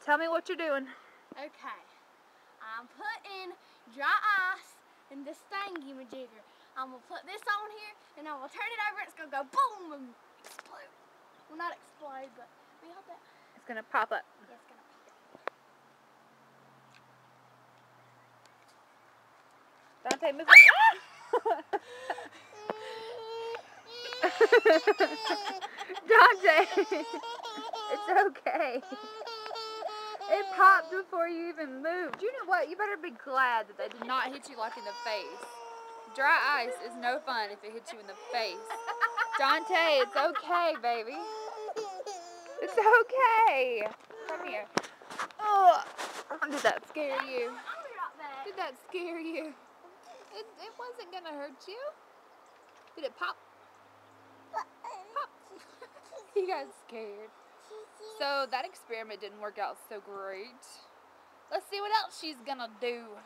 Tell me what you're doing. Okay. I'm putting dry ice in this thingy-majigger. I'm going to put this on here, and I'm going to turn it over, and it's going to go boom and explode. Well, not explode, but we hope that... It's going to pop up. Yeah, it's going to pop up. Dante, move it. Dante, it's okay. It popped before you even moved. You know what? You better be glad that they did not hit you like in the face. Dry ice is no fun if it hits you in the face. Dante, it's okay, baby. It's okay. Come here. Oh, did that scare you? I'll be right back. Did that scare you? It wasn't gonna hurt you. Did it pop? Pop. You got scared. So that experiment didn't work out so great. Let's see what else she's gonna do.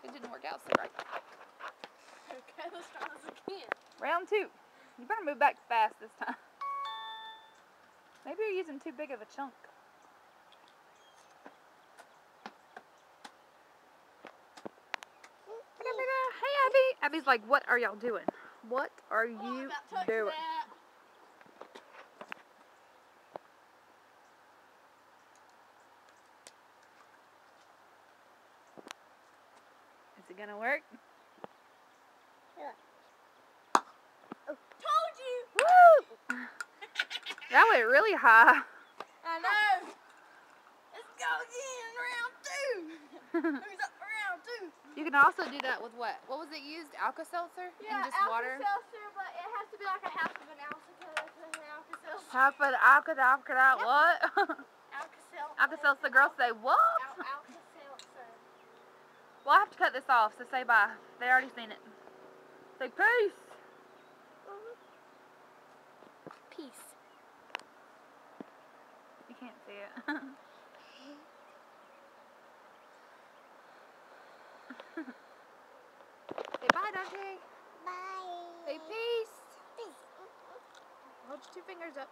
It didn't work out so great. Okay, let's try this again. Round 2. You better move back fast this time. Maybe you're using too big of a chunk. Hey, Abby. Abby's like, what are y'all doing? What are you doing? That. Is it gonna work? Told you! Woo! That went really high. I know. Let's go again, round 2. Who's up for round 2? You can also do that with what? What was it used? Alka-Seltzer? Yeah, And just water? Alka-Seltzer, but it has to be like a half of an ounce of Alka-Seltzer. Half of the Alka-Seltzer, what? Alka-Seltzer. Alka-Seltzer, the girls say, what? Alka-Seltzer. Well, I have to cut this off, so say bye. They already seen it. Say peace. Peace. You can't see it. Say bye, Dante. Bye. Say peace. Peace. Hold your 2 fingers up.